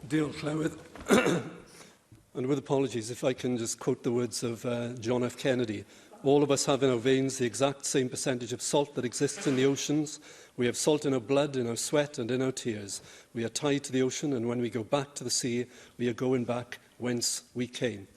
Diolch, Llywydd. And with apologies, if I can just quote the words of John F. Kennedy. All of us have in our veins the exact same percentage of salt that exists in the oceans. We have salt in our blood, in our sweat and in our tears. We are tied to the ocean, and when we go back to the sea, we are going back whence we came.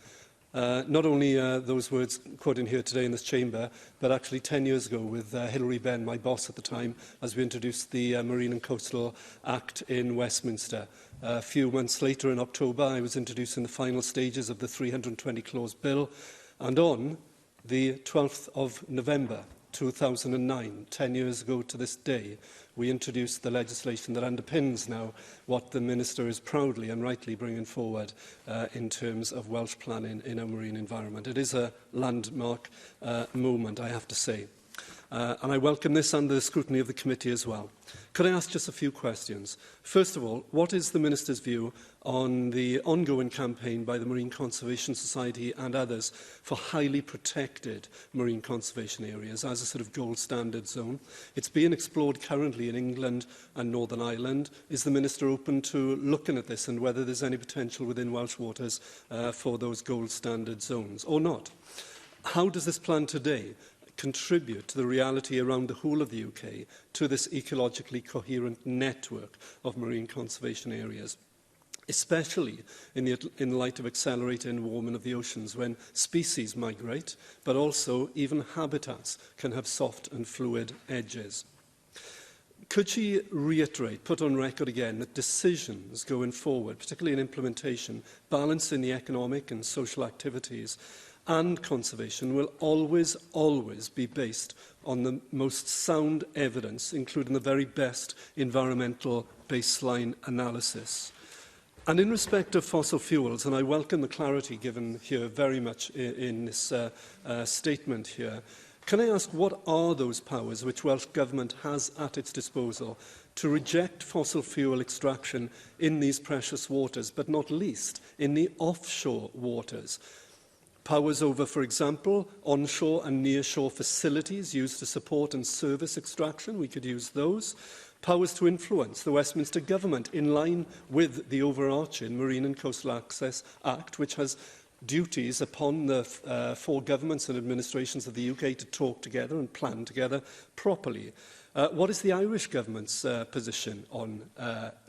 Not only those words quoted here today in this chamber, but actually 10 years ago with Hilary Benn, my boss at the time, as we introduced the Marine and Coastal Act in Westminster. A few months later, in October, I was introducing the final stages of the 320-clause bill, and on the 12th of November 2009, 10 years ago to this day, we introduced the legislation that underpins now what the Minister is proudly and rightly bringing forward in terms of Welsh planning in our marine environment. It is a landmark moment, I have to say. And I welcome this under the scrutiny of the committee as well. Could I ask just a few questions? First of all, what is the Minister's view on the ongoing campaign by the Marine Conservation Society and others for highly protected marine conservation areas as a sort of gold standard zone? It's being explored currently in England and Northern Ireland. Is the Minister open to looking at this and whether there's any potential within Welsh waters for those gold standard zones or not? How does this plan today contribute to the reality around the whole of the UK to this ecologically coherent network of marine conservation areas, especially in the light of accelerating warming of the oceans when species migrate, but also even habitats can have soft and fluid edges? Could she reiterate, put on record again, that decisions going forward, particularly in implementation, balancing the economic and social activities and conservation will always be based on the most sound evidence, including the very best environmental baseline analysis? And in respect of fossil fuels, and I welcome the clarity given here very much in this statement here, can I ask what are those powers which Welsh Government has at its disposal to reject fossil fuel extraction in these precious waters, but not least in the offshore waters? Powers over, for example, onshore and nearshore facilities used to support and service extraction, we could use those. Powers to influence the Westminster Government in line with the overarching Marine and Coastal Access Act, which has duties upon the four governments and administrations of the UK to talk together and plan together properly. What is the Irish Government's position on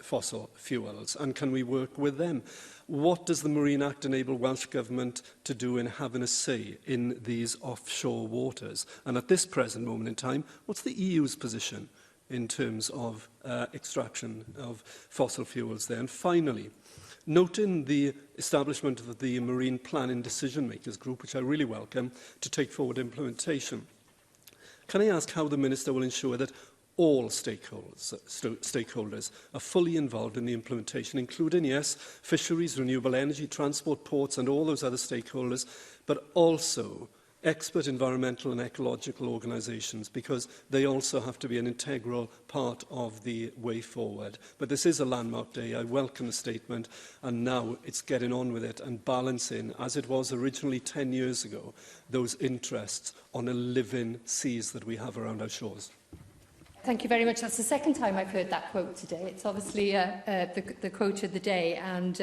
fossil fuels, and can we work with them? What does the Marine Act enable Welsh Government to do in having a say in these offshore waters? And at this present moment in time, what's the EU's position in terms of extraction of fossil fuels there? And finally, noting the establishment of the Marine Planning Decision Makers Group, which I really welcome, to take forward implementation, can I ask how the Minister will ensure that all stakeholders are fully involved in the implementation, including, yes, fisheries, renewable energy, transport, ports and all those other stakeholders, but also expert environmental and ecological organisations, because they also have to be an integral part of the way forward. But this is a landmark day. I welcome the statement, and now it's getting on with it and balancing, as it was originally 10 years ago, those interests on a living seas that we have around our shores. Thank you very much. That's the second time I've heard that quote today. It's obviously the quote of the day. And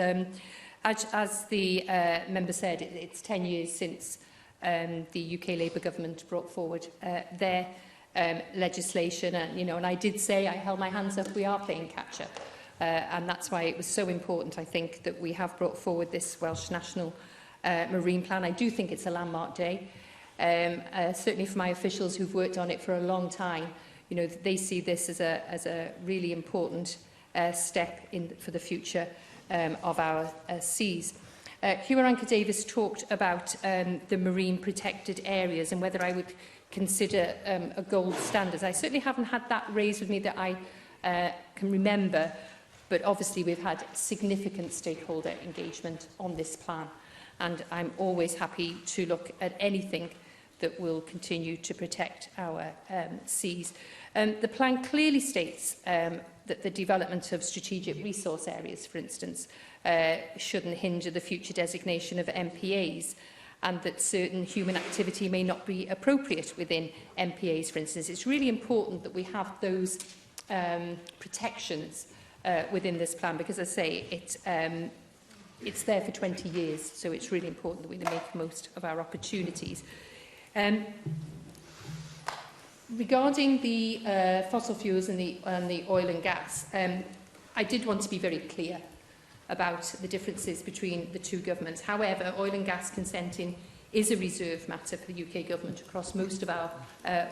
as the member said, it's 10 years since the UK Labour government brought forward their legislation. And I did say, I held my hands up, we are playing catch-up. And that's why it was so important, I think, that we have brought forward this Welsh National Marine Plan. I do think it's a landmark day. Certainly for my officials who've worked on it for a long time, they see this as a really important step for the future of our seas. Irranca-Davies talked about the marine protected areas and whether I would consider a gold standard. I certainly haven't had that raised with me that I can remember, but obviously we've had significant stakeholder engagement on this plan, and I'm always happy to look at anything that will continue to protect our seas. The plan clearly states that the development of strategic resource areas, for instance, shouldn't hinder the future designation of MPAs, and that certain human activity may not be appropriate within MPAs, for instance. It's really important that we have those protections within this plan, because, as I say, it's there for 20 years, so it's really important that we make the most of our opportunities. Regarding the fossil fuels and the oil and gas, I did want to be very clear about the differences between the two governments. However, oil and gas consenting is a reserve matter for the UK government across most of our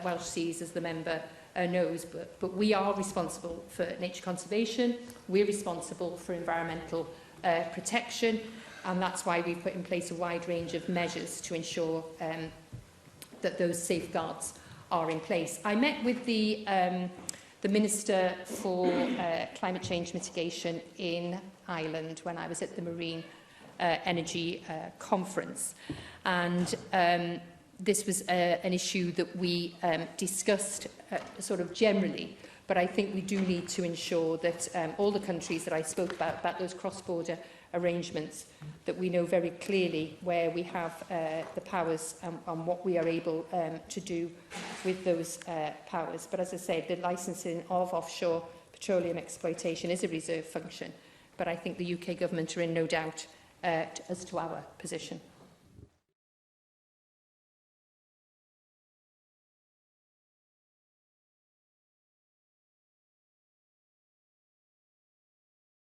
Welsh seas, as the member knows, but we are responsible for nature conservation, we're responsible for environmental protection, and that's why we've put in place a wide range of measures to ensure that those safeguards are in place. I met with the Minister for Climate Change Mitigation in Ireland when I was at the Marine Energy Conference, and this was an issue that we discussed sort of generally, but I think we do need to ensure that all the countries that I spoke about those cross-border arrangements, that we know very clearly where we have the powers and what we are able to do with those powers. But as I say, the licensing of offshore petroleum exploitation is a reserve function, but I think the UK government are in no doubt as to our position.